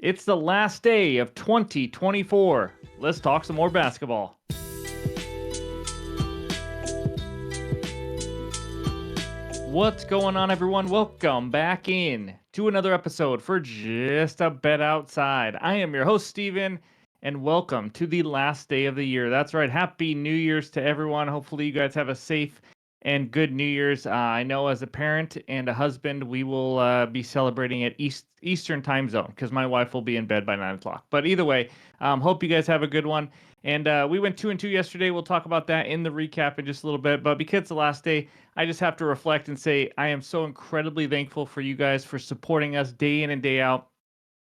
It's the last day of 2024. Let's talk some more basketball. What's going on, everyone? Welcome back in to another episode for Just a Bet Outside. I am your host, Steven, and welcome to the last day of the year. That's right. Happy New Year's to everyone. Hopefully, you guys have a safe and good New Year's. I know as a parent and a husband, we will be celebrating at Eastern time zone because my wife will be in bed by 9 o'clock. But either way, hope you guys have a good one. And we went 2-2 yesterday. We'll talk about that in the recap in just a little bit. But because it's the last day, I just have to reflect and say I am so incredibly thankful for you guys for supporting us day in and day out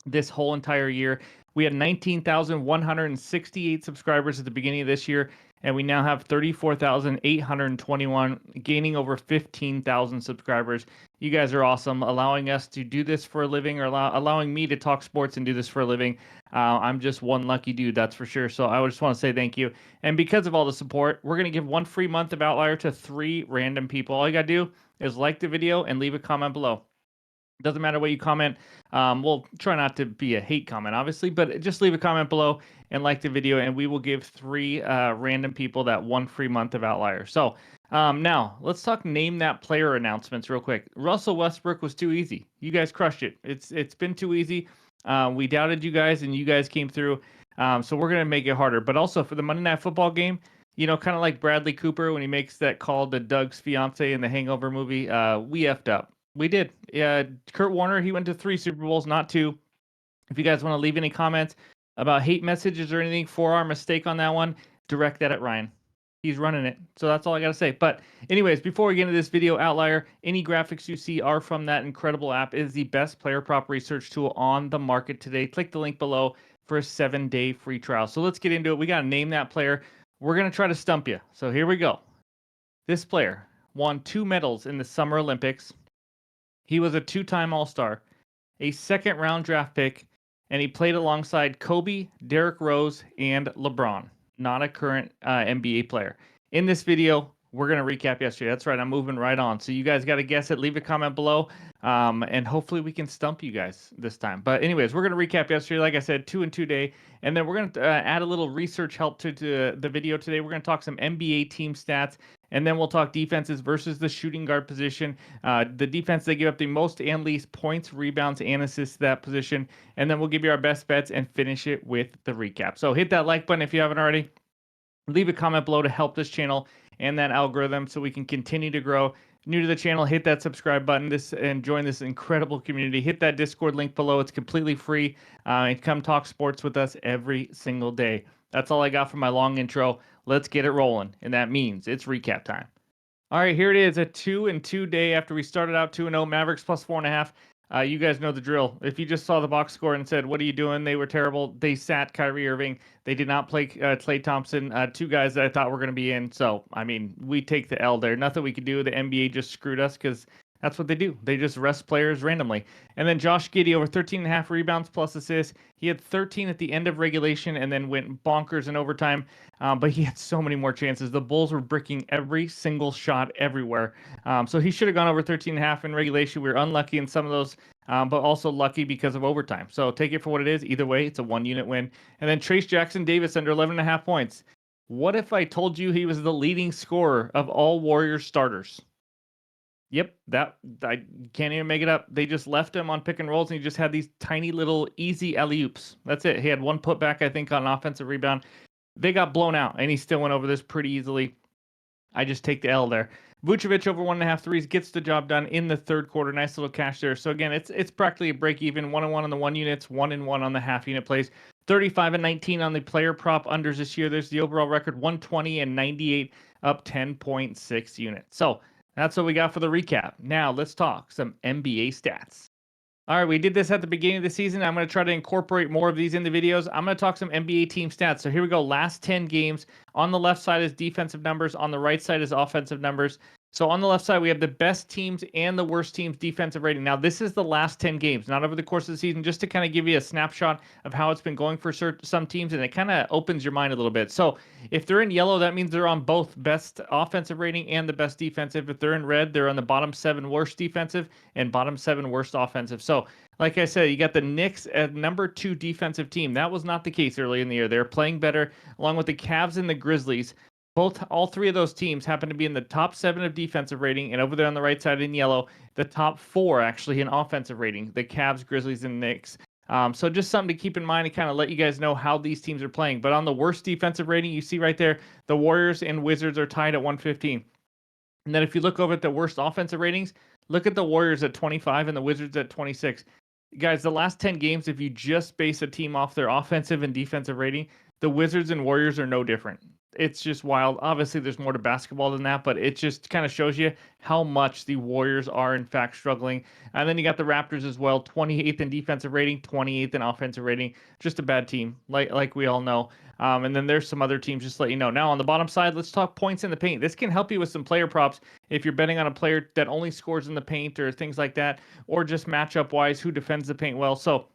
this whole entire year. We had 19,168 subscribers at the beginning of this year, and we now have 34,821, gaining over 15,000 subscribers. You guys are awesome, allowing us to do this for a living, or allowing me to talk sports and do this for a living. I'm just one lucky dude, that's for sure. So I just want to say thank you. And because of all the support, we're going to give one free month of Outlier to 3 random people. All you got to do is like the video and leave a comment below. Doesn't matter what you comment. We'll try not to be a hate comment, obviously, but just leave a comment below and like the video, and we will give 3 random people that one free month of Outlier. So now let's talk name that player announcements real quick. Russell Westbrook was too easy. You guys crushed it. It's been too easy. We doubted you guys, and you guys came through. So we're gonna make it harder. But also for the Monday Night Football game, you know, kind of like Bradley Cooper when he makes that call to Doug's fiance in the Hangover movie, we effed up. We did. Yeah, Kurt Warner, he went to 3 Super Bowls, not 2. If you guys want to leave any comments about hate messages or anything for our mistake on that one, direct that at Ryan. He's running it. So that's all I got to say. But anyways, before we get into this video, Outlier, any graphics you see are from that incredible app. It is the best player prop research tool on the market today. Click the link below for a 7-day free trial. So let's get into it. We got to name that player. We're going to try to stump you. So here we go. This player won 2 medals in the Summer Olympics. He was a 2-time All-Star, a second-round draft pick, and he played alongside Kobe, Derrick Rose, and LeBron, not a current NBA player. In this video, we're going to recap yesterday. That's right, I'm moving right on. So you guys got to guess it. Leave a comment below, and hopefully we can stump you guys this time. But anyways, we're going to recap yesterday. Like I said, 2-2 day, and then we're going to add a little research help to the video today. We're going to talk some NBA team stats, and then we'll talk defenses versus the shooting guard position. The defense, they give up the most and least points, rebounds, and assists to that position. And then we'll give you our best bets and finish it with the recap. So hit that like button if you haven't already. Leave a comment below to help this channel and that algorithm so we can continue to grow. New to the channel, hit that subscribe button and join this incredible community. Hit that Discord link below. It's completely free. And come talk sports with us every single day. That's all I got for my long intro. Let's get it rolling, and that means it's recap time. All right, here it is, a 2-2 day after we started out 2-0. Mavericks plus 4.5. You guys know the drill. If you just saw the box score and said, what are you doing? They were terrible. They sat Kyrie Irving. They did not play Klay Thompson, 2 guys that I thought were going to be in. So, I mean, we take the L there. Nothing we could do. The NBA just screwed us because that's what they do. They just rest players randomly. And then Josh Giddey over 13.5 rebounds plus assists. He had 13 at the end of regulation and then went bonkers in overtime. But he had so many more chances. The Bulls were bricking every single shot everywhere. So he should have gone over 13.5 in regulation. We were unlucky in some of those, but also lucky because of overtime. So take it for what it is. Either way, it's a 1-unit win. And then Trace Jackson Davis under 11.5 points. What if I told you he was the leading scorer of all Warriors starters? Yep, that I can't even make it up. They just left him on pick and rolls, and he just had these tiny little easy alley-oops. That's it. He had 1 putback, I think, on an offensive rebound. They got blown out, and he still went over this pretty easily. I just take the L there. Vucevic over 1.5 threes gets the job done in the third quarter. Nice little cash there. So again, it's practically a break even. 1-1 on the 1 units, 1-1 on the half unit plays. 35-19 on the player prop unders this year. There's the overall record, 120 and 98, up 10.6 units. So that's what we got for the recap. Now let's talk some NBA stats. All right, we did this at the beginning of the season. I'm going to try to incorporate more of these in the videos. I'm going to talk some NBA team stats. So here we go. Last 10 games. On the left side is defensive numbers. On the right side is offensive numbers. So on the left side, we have the best teams and the worst teams defensive rating. Now, this is the last 10 games, not over the course of the season, just to kind of give you a snapshot of how it's been going for some teams, and it kind of opens your mind a little bit. So if they're in yellow, that means they're on both best offensive rating and the best defensive. If they're in red, they're on the bottom 7 worst defensive and bottom 7 worst offensive. So like I said, you got the Knicks at number 2 defensive team. That was not the case early in the year. They're playing better, along with the Cavs and the Grizzlies. All three of those teams happen to be in the top 7 of defensive rating, and over there on the right side in yellow, the top 4 actually in offensive rating: the Cavs, Grizzlies, and Knicks. So just something to keep in mind and kind of let you guys know how these teams are playing. But on the worst defensive rating, you see right there, the Warriors and Wizards are tied at 115. And then if you look over at the worst offensive ratings, look at the Warriors at 25 and the Wizards at 26. Guys, the last 10 games, if you just base a team off their offensive and defensive rating, the Wizards and Warriors are no different. It's just wild. Obviously, there's more to basketball than that, but it just kind of shows you how much the Warriors are, in fact, struggling. And then you got the Raptors as well, 28th in defensive rating, 28th in offensive rating. Just a bad team, like we all know. And then there's some other teams, just to let you know. Now, on the bottom side, let's talk points in the paint. This can help you with some player props if you're betting on a player that only scores in the paint or things like that, or just matchup-wise, who defends the paint well. So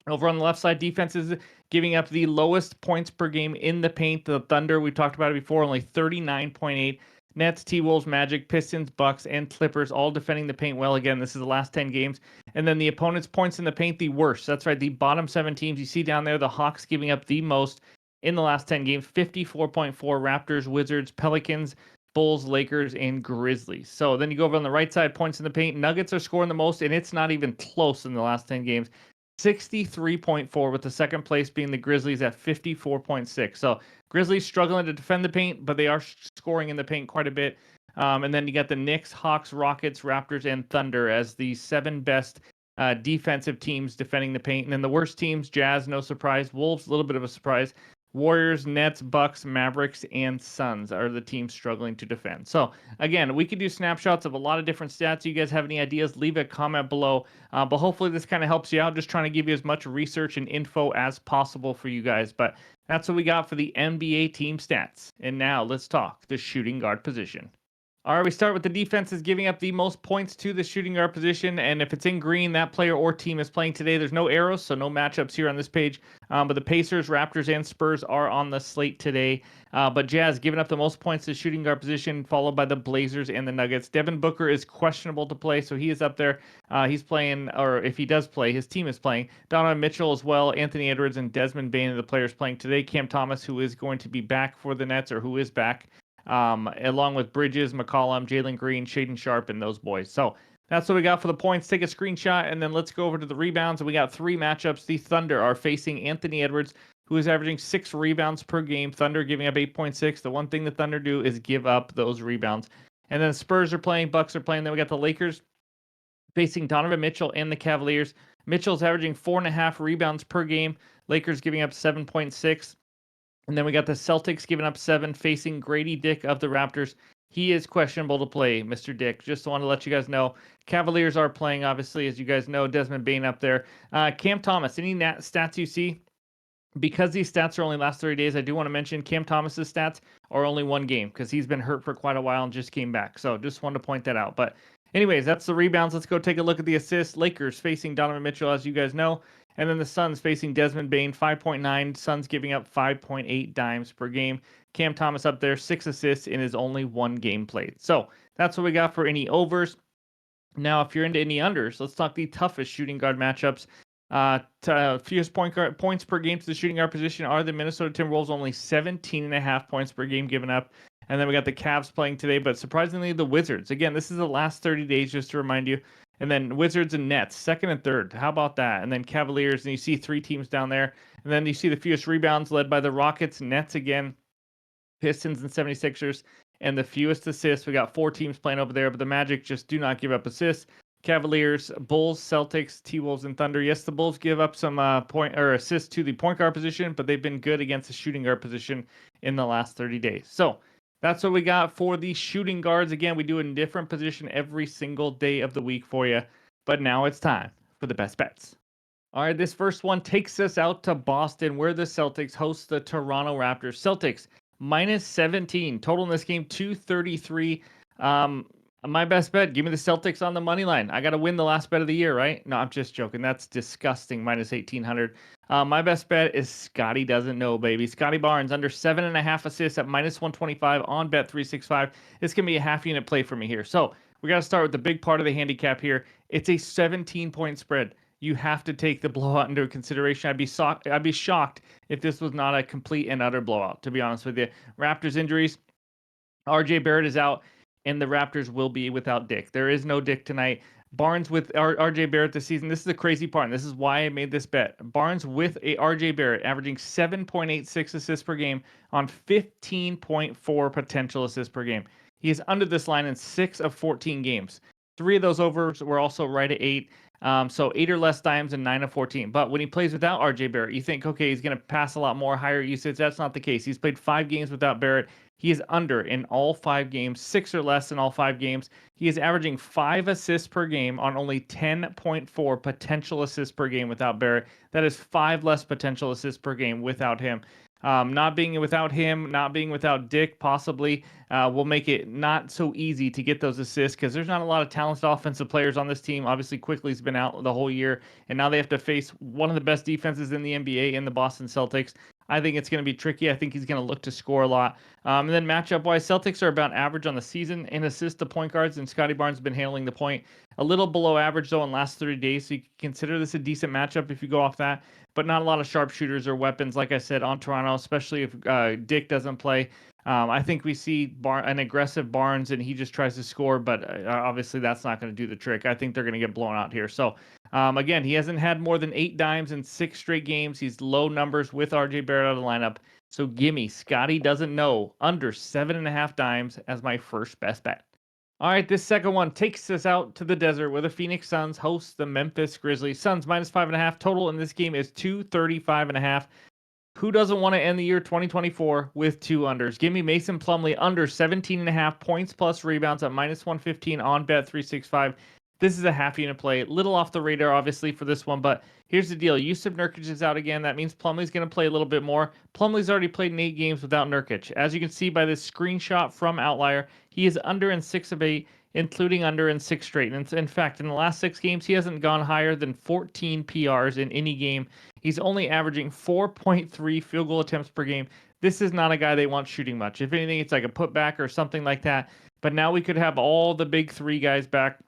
over on the left side, defense is giving up the lowest points per game in the paint. The Thunder, we talked about it before, only 39.8. Nets, T-Wolves, Magic, Pistons, Bucks, and Clippers all defending the paint well. Again, this is the last 10 games. And then the opponent's points in the paint, the worst. That's right, the bottom 7 teams. You see down there, the Hawks giving up the most in the last 10 games, 54.4. Raptors, Wizards, Pelicans, Bulls, Lakers, and Grizzlies. So then you go over on the right side, points in the paint. Nuggets are scoring the most, and it's not even close in the last 10 games. 63.4, with the second place being the Grizzlies at 54.6. So Grizzlies struggling to defend the paint, but they are scoring in the paint quite a bit. And then you got the Knicks, Hawks, Rockets, Raptors, and Thunder as the 7 best defensive teams defending the paint. And then the worst teams, Jazz, no surprise. Wolves, a little bit of a surprise. Warriors, Nets, Bucks, Mavericks, and Suns are the teams struggling to defend. So, again, we could do snapshots of a lot of different stats. You guys have any ideas, leave a comment below. But hopefully this kind of helps you out, just trying to give you as much research and info as possible for you guys. But that's what we got for the NBA team stats. And now let's talk the shooting guard position. All right, we start with the defenses giving up the most points to the shooting guard position. And if it's in green, that player or team is playing today. There's no arrows, so no matchups here on this page. But the Pacers, Raptors, and Spurs are on the slate today. But Jazz giving up the most points to the shooting guard position, followed by the Blazers and the Nuggets. Devin Booker is questionable to play, so he is up there. He's playing, or if he does play, his team is playing. Donovan Mitchell as well, Anthony Edwards, and Desmond Bane are the players playing today. Cam Thomas, who is going to be back for the Nets, or who is back. Along with Bridges, McCollum, Jalen Green, Shaden Sharp, and those boys. So that's what we got for the points. Take a screenshot, and then let's go over to the rebounds. And we got 3 matchups. The Thunder are facing Anthony Edwards, who is averaging 6 rebounds per game. Thunder giving up 8.6. The one thing the Thunder do is give up those rebounds. And then Spurs are playing, Bucks are playing. Then we got the Lakers facing Donovan Mitchell and the Cavaliers. Mitchell's averaging 4.5 rebounds per game. Lakers giving up 7.6. And then we got the Celtics giving up 7, facing Grady Dick of the Raptors. He is questionable to play, Mr. Dick. Just want to let you guys know. Cavaliers are playing, obviously, as you guys know. Desmond Bane up there. Cam Thomas, any stats you see? Because these stats are only last 30 days, I do want to mention Cam Thomas's stats are only 1 game because he's been hurt for quite a while and just came back. So just wanted to point that out. But anyways, that's the rebounds. Let's go take a look at the assists. Lakers facing Donovan Mitchell, as you guys know. And then the Suns facing Desmond Bane, 5.9. Suns giving up 5.8 dimes per game. Cam Thomas up there, 6 assists in his only 1 game played. So that's what we got for any overs. Now, if you're into any unders, let's talk the toughest shooting guard matchups. Fewest points per game to the shooting guard position are the Minnesota Timberwolves, only 17.5 points per game given up. And then we got the Cavs playing today, but surprisingly, the Wizards. Again, this is the last 30 days, just to remind you. And then Wizards and Nets, 2nd and 3rd. How about that? And then Cavaliers, and you see 3 teams down there. And then you see the fewest rebounds led by the Rockets, Nets again, Pistons and 76ers. And the fewest assists, we got 4 teams playing over there, but the Magic just do not give up assists. Cavaliers, Bulls, Celtics, T-Wolves, and Thunder. Yes, the Bulls give up some assists to the point guard position, but they've been good against the shooting guard position in the last 30 days. So that's what we got for the shooting guards. Again, we do a different position every single day of the week for you. But now it's time for the best bets. All right, this first one takes us out to Boston, where the Celtics host the Toronto Raptors. Celtics, -17. Total in this game, 233. Um, my best bet, give me the Celtics on the money line. I got to win the last bet of the year, right? No, I'm just joking. That's disgusting. Minus 1800. My best bet is Scotty doesn't know, baby. Scotty Barnes under 7.5 assists at minus 125 on bet 365. This can be a half unit play for me here. So we got to start with the big part of the handicap here. It's a 17-point spread. You have to take the blowout into consideration. I'd be shocked if this was not a complete and utter blowout, to be honest with you. Raptors injuries. RJ Barrett is out, and the Raptors will be without Dick. There is no Dick tonight. Barnes with RJ Barrett this season. This is the crazy part, and this is why I made this bet. Barnes with a RJ Barrett averaging 7.86 assists per game on 15.4 potential assists per game. He is under this line in 6 of 14 games. 3 of those overs were also right at 8. So 8 or less times and 9 of 14. But when he plays without RJ Barrett, you think, okay, he's going to pass a lot more, higher usage. That's not the case. He's played 5 games without Barrett. He is under in all 5 games, 6 or less in all 5 games. He is averaging 5 assists per game on only 10.4 potential assists per game without Barrett. That is 5 less potential assists per game without him. Not being without him, not being without Dick, possibly will make it not so easy to get those assists because there's not a lot of talented offensive players on this team. Obviously, Quickly's been out the whole year, and now they have to face one of the best defenses in the NBA in the Boston Celtics. I think it's going to be tricky. I think he's going to look to score a lot. And then matchup-wise, Celtics are about average on the season in assists to point guards, and Scotty Barnes has been handling the point a little below average, though, in the last 30 days. So you can consider this a decent matchup if you go off that. But not a lot of sharpshooters or weapons, like I said, on Toronto, especially if Dick doesn't play. I think we see an aggressive Barnes, and he just tries to score, but obviously that's not going to do the trick. I think they're going to get blown out here. So again, he hasn't had more than 8 dimes in 6 straight games. He's low numbers with RJ Barrett out of the lineup. So gimme Scotty doesn't know under 7.5 dimes as my first best bet. All right, this second one takes us out to the desert where the Phoenix Suns host the Memphis Grizzlies. Suns minus 5.5 total in this game is 235.5. Who doesn't want to end the year 2024 with 2 unders? Give me Mason Plumlee under 17.5 points plus rebounds at minus 115 on bet 365. This is a half unit play. Little off the radar, obviously, for this one, but here's the deal. Yusuf Nurkic is out again. That means Plumlee's going to play a little bit more. Plumlee's already played in 8 games without Nurkic. As you can see by this screenshot from Outlier, he is under in 6 of 8, including under in 6 straight. And in fact, in the last 6 games, he hasn't gone higher than 14 PRs in any game. He's only averaging 4.3 field goal attempts per game. This is not a guy they want shooting much. If anything, it's like a putback or something like that. But now we could have all the big 3 guys back.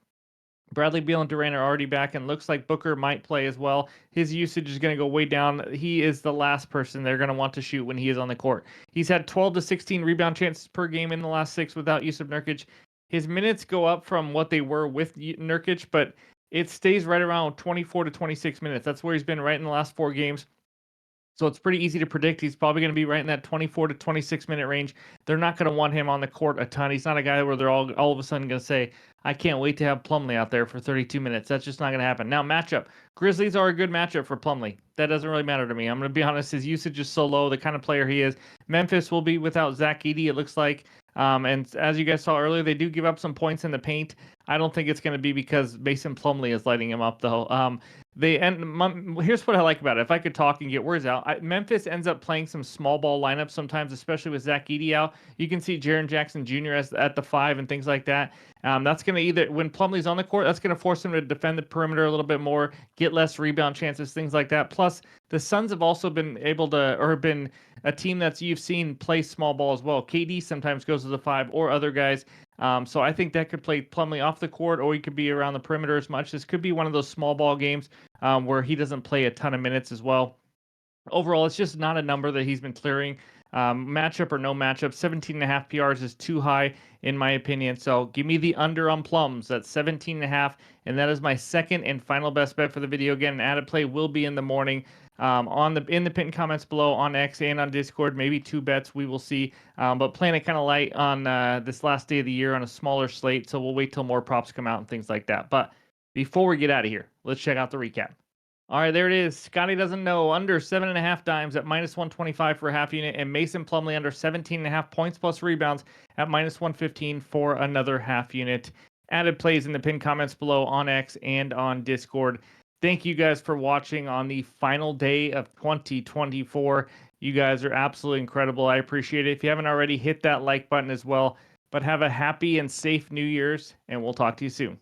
Bradley Beal and Durant are already back, and looks like Booker might play as well. His usage is going to go way down. He is the last person they're going to want to shoot when he is on the court. He's had 12 to 16 rebound chances per game in the last 6 without Yusuf Nurkic. His minutes go up from what they were with Nurkic, but it stays right around 24 to 26 minutes. That's where he's been right in the last 4 games. So it's pretty easy to predict. He's probably going to be right in that 24 to 26 minute range. They're not going to want him on the court a ton. He's not a guy where they're all of a sudden going to say, I can't wait to have Plumlee out there for 32 minutes. That's just not going to happen. Now, matchup. Grizzlies are a good matchup for Plumlee. That doesn't really matter to me. I'm going to be honest. His usage is so low, the kind of player he is. Memphis will be without Zach Edey, it looks like. And as you guys saw earlier, they do give up some points in the paint. I don't think it's going to be because Mason Plumlee is lighting him up, though. Here's what I like about it. If I could talk and get words out, Memphis ends up playing some small ball lineups sometimes, especially with Zach Edey out. You can see Jaren Jackson Jr. at the 5 and things like that. That's going to either, when Plumlee's on the court, that's going to force him to defend the perimeter a little bit more, get less rebound chances, things like that. Plus, the Suns have also been able to, or been a team that's you've seen play small ball as well. KD sometimes goes to the 5 or other guys. So I think that could play Plumlee off the court, or he could be around the perimeter as much. This could be one of those small ball games where he doesn't play a ton of minutes as well. Overall, it's just not a number that he's been clearing. Matchup or no matchup, 17.5 PRs is too high in my opinion. So give me the under on Plums. That's 17.5, and that is my second and final best bet for the video. Again, an added play will be in the morning. In the pinned comments below on X and on Discord, maybe 2 bets, we will see. But playing it kind of light on this last day of the year on a smaller slate, so we'll wait till more props come out and things like that. But before we get out of here, let's check out the recap. All right, there it is. Scotty doesn't know. Under 7.5 dimes at minus 125 for a half unit, and Mason Plumlee under 17.5 points plus rebounds at minus 115 for another half unit. Added plays in the pinned comments below on X and on Discord. Thank you guys for watching on the final day of 2024. You guys are absolutely incredible. I appreciate it. If you haven't already, hit that like button as well. But have a happy and safe New Year's, and we'll talk to you soon.